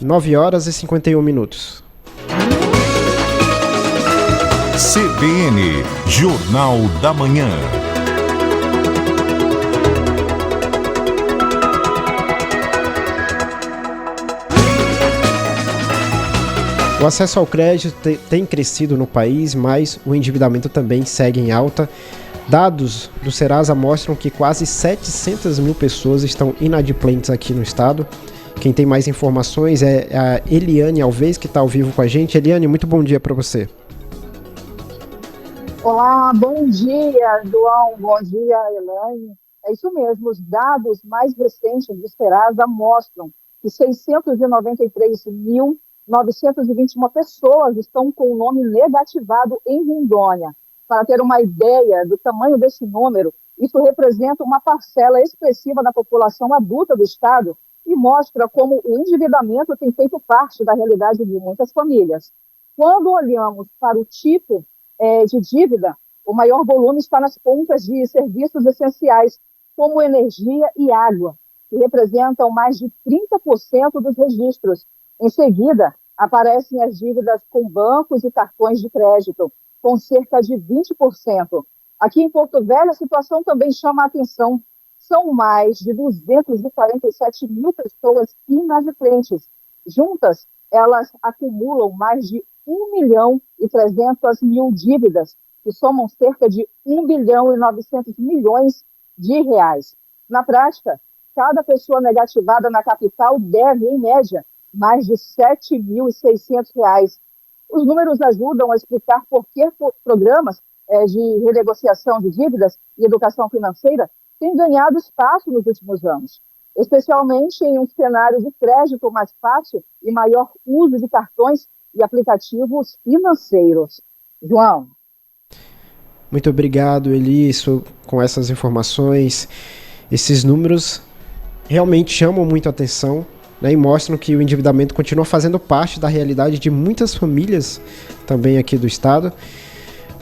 9h51. CBN, Jornal da Manhã. O acesso ao crédito tem crescido no país, mas o endividamento também segue em alta. Dados do Serasa mostram que quase 700 mil pessoas estão inadimplentes aqui no estado. Quem tem mais informações é a Eliane Alves, que está ao vivo com a gente. Eliane, muito bom dia para você. Olá, bom dia, João. Bom dia, Elaine. É isso mesmo, os dados mais recentes do Serasa mostram que 693.921 pessoas estão com o nome negativado em Rondônia. Para ter uma ideia do tamanho desse número, isso representa uma parcela expressiva da população adulta do estado e mostra como o endividamento tem feito parte da realidade de muitas famílias. Quando olhamos para o tipo de dívida, o maior volume está nas contas de serviços essenciais, como energia e água, que representam mais de 30% dos registros. Em seguida, aparecem as dívidas com bancos e cartões de crédito, com cerca de 20%. Aqui em Porto Velho, a situação também chama a atenção. São mais de 247 mil pessoas inadimplentes. Juntas, elas acumulam mais de 1.300.000 dívidas, que somam cerca de 1.900 bilhões de reais. Na prática, cada pessoa negativada na capital deve, em média, mais de R$ 7.600. Os números ajudam a explicar por que programas de renegociação de dívidas e educação financeira têm ganhado espaço nos últimos anos, especialmente em um cenário de crédito mais fácil e maior uso de cartões e aplicativos financeiros. João. Muito obrigado, Eli, com essas informações. Esses números realmente chamam muito a atenção, né, e mostram que o endividamento continua fazendo parte da realidade de muitas famílias também aqui do estado.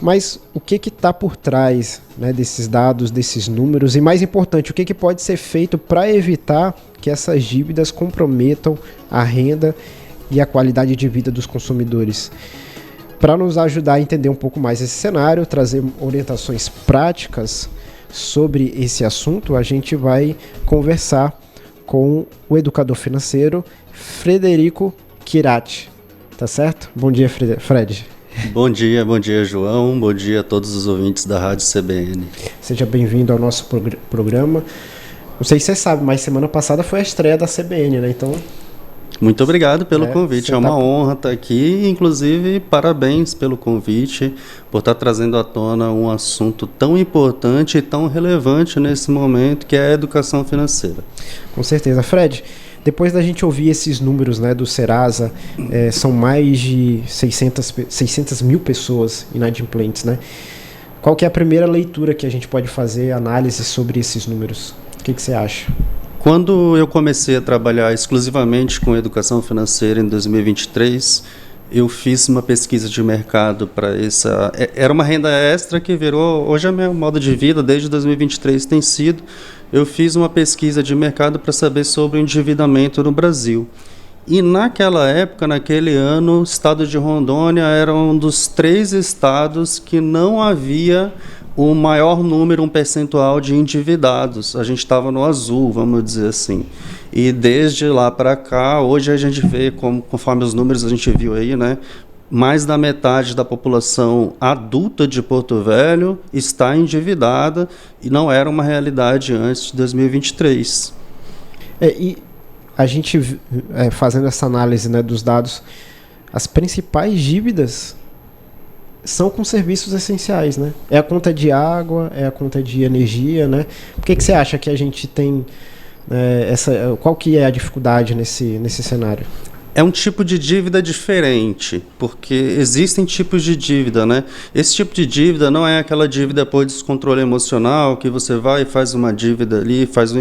Mas o que está por trás, né, desses dados, desses números? E mais importante, o que pode ser feito para evitar que essas dívidas comprometam a renda e a qualidade de vida dos consumidores? Para nos ajudar a entender um pouco mais esse cenário, trazer orientações práticas sobre esse assunto, a gente vai conversar com o educador financeiro Frederico Kirati. Tá certo? Bom dia, Fred. Bom dia, João. Bom dia a todos os ouvintes da Rádio CBN. Seja bem-vindo ao nosso programa. Não sei se você sabe, mas semana passada foi a estreia da CBN, né? Então... Muito obrigado pelo convite, é uma honra estar aqui, inclusive parabéns pelo convite, por estar trazendo à tona um assunto tão importante e tão relevante nesse momento, que é a educação financeira. Com certeza. Fred, depois da gente ouvir esses números, né, do Serasa, são mais de 600 mil pessoas inadimplentes, né? Qual que é a primeira leitura que a gente pode fazer, análise sobre esses números? O que você acha? Quando eu comecei a trabalhar exclusivamente com educação financeira em 2023, eu fiz uma pesquisa de mercado para essa... Era uma renda extra que virou... Hoje é meu modo de vida, desde 2023 tem sido. Eu fiz uma pesquisa de mercado para saber sobre o endividamento no Brasil. E naquela época, naquele ano, o estado de Rondônia era um dos 3 estados que não havia o maior número, um percentual de endividados. A gente estava no azul, vamos dizer assim. E desde lá para cá, hoje a gente vê, conforme os números a gente viu aí, né, mais da metade da população adulta de Porto Velho está endividada e não era uma realidade antes de 2023. E a gente, fazendo essa análise, né, dos dados, as principais dívidas são com serviços essenciais, né? É a conta de água, é a conta de energia, né? Por que você acha que a gente tem qual que é a dificuldade nesse cenário? É um tipo de dívida diferente, porque existem tipos de dívida, né? Esse tipo de dívida não é aquela dívida por descontrole emocional, que você vai e faz uma dívida ali, faz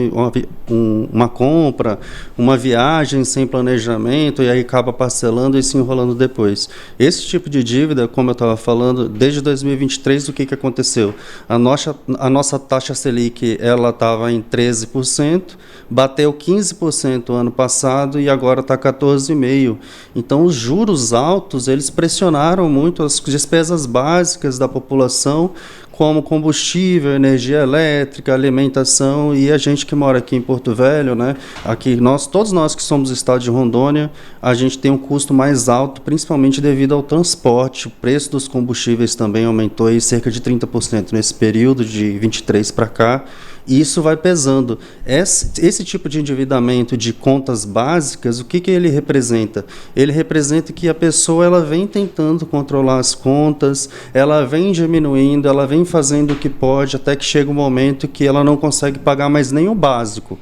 uma compra, uma viagem sem planejamento e aí acaba parcelando e se enrolando depois. Esse tipo de dívida, como eu estava falando, desde 2023, o que aconteceu? A nossa taxa Selic, ela estava em 13%, bateu 15% ano passado e agora está 14,5%. 2,5%. Então, os juros altos, eles pressionaram muito as despesas básicas da população, como combustível, energia elétrica, alimentação, e a gente que mora aqui em Porto Velho, né, aqui todos nós que somos do estado de Rondônia, a gente tem um custo mais alto, principalmente devido ao transporte. O preço dos combustíveis também aumentou aí cerca de 30% nesse período de 23 para cá. E isso vai pesando. Esse tipo de endividamento de contas básicas, o que ele representa? Ele representa que a pessoa ela vem tentando controlar as contas, ela vem diminuindo, ela vem fazendo o que pode, até que chega um momento que ela não consegue pagar mais nem o básico.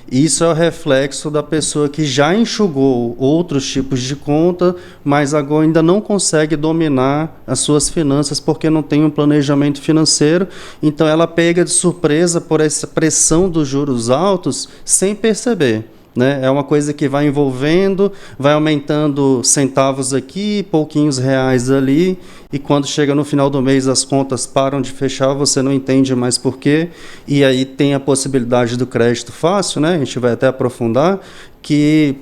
Isso é o reflexo da pessoa que já enxugou outros tipos de conta, mas agora ainda não consegue dominar as suas finanças porque não tem um planejamento financeiro. Então ela pega de surpresa por essa pressão dos juros altos sem perceber. Né? É uma coisa que vai envolvendo, vai aumentando centavos aqui, pouquinhos reais ali, e quando chega no final do mês as contas param de fechar, você não entende mais por quê, e aí tem a possibilidade do crédito fácil, né? A gente vai até aprofundar, que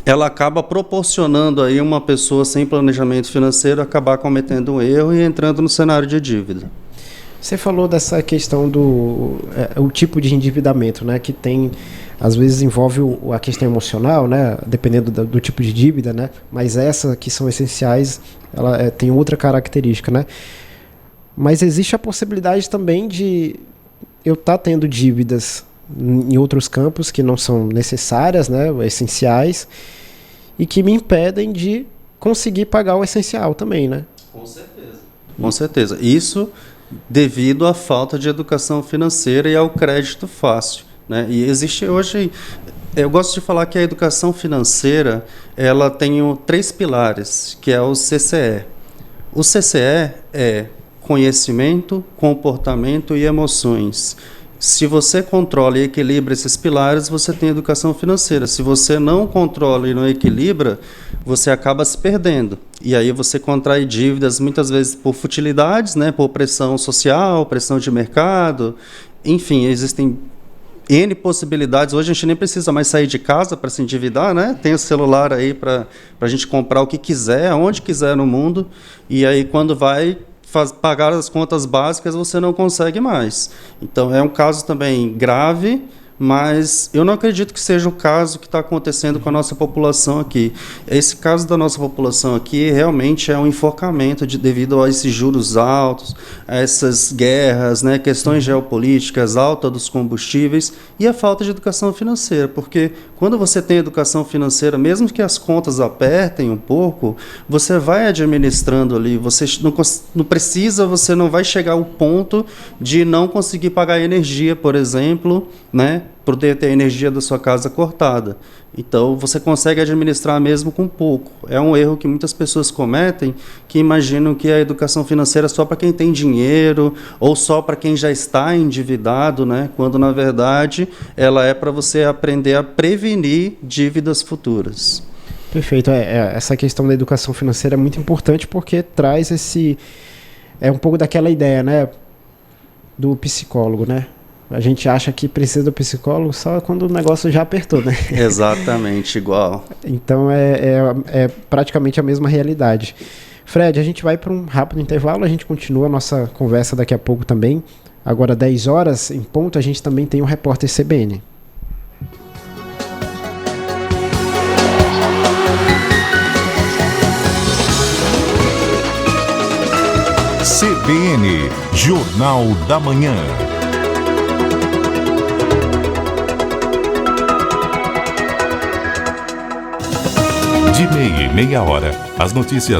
ela acaba proporcionando aí uma pessoa sem planejamento financeiro acabar cometendo um erro e entrando no cenário de dívida. Você falou dessa questão o tipo de endividamento, né, que tem, às vezes envolve a questão emocional, né, dependendo do tipo de dívida, né, mas essa que são essenciais, ela tem outra característica, né. Mas existe a possibilidade também de eu estar tendo dívidas em outros campos que não são necessárias, né, essenciais, e que me impedem de conseguir pagar o essencial também, né. Com certeza. Com certeza. Isso devido à falta de educação financeira e ao crédito fácil, né? E existe hoje, eu gosto de falar que a educação financeira, ela tem 3 pilares, que é o CCE. O CCE é conhecimento, comportamento e emoções. Se você controla e equilibra esses pilares, você tem educação financeira. Se você não controla e não equilibra, você acaba se perdendo. E aí você contrai dívidas, muitas vezes por futilidades, né, por pressão social, pressão de mercado. Enfim, existem N possibilidades. Hoje a gente nem precisa mais sair de casa para se endividar, né? Tem o celular aí para a gente comprar o que quiser, aonde quiser no mundo. E aí quando vai pagar as contas básicas, você não consegue mais. Então, é um caso também grave, mas eu não acredito que seja o caso que está acontecendo com a nossa população aqui. Esse caso da nossa população aqui realmente é um enforcamento devido a esses juros altos, a essas guerras, né, questões geopolíticas, alta dos combustíveis e a falta de educação financeira, porque quando você tem educação financeira, mesmo que as contas apertem um pouco, você vai administrando ali, você não precisa, você não vai chegar ao ponto de não conseguir pagar energia, por exemplo, né, poder ter a energia da sua casa cortada. Então, você consegue administrar mesmo com pouco. É um erro que muitas pessoas cometem, que imaginam que a educação financeira é só para quem tem dinheiro ou só para quem já está endividado, né? Quando, na verdade, ela é para você aprender a prevenir dívidas futuras. Perfeito. Essa questão da educação financeira é muito importante porque traz um pouco daquela ideia, né, do psicólogo, né? A gente acha que precisa do psicólogo só quando o negócio já apertou, né? Exatamente, igual. Então é praticamente a mesma realidade. Fred, a gente vai para um rápido intervalo, a gente continua a nossa conversa daqui a pouco também. Agora 10 horas em ponto, a gente também tem o repórter CBN. CBN, Jornal da Manhã. De meia e meia hora, as notícias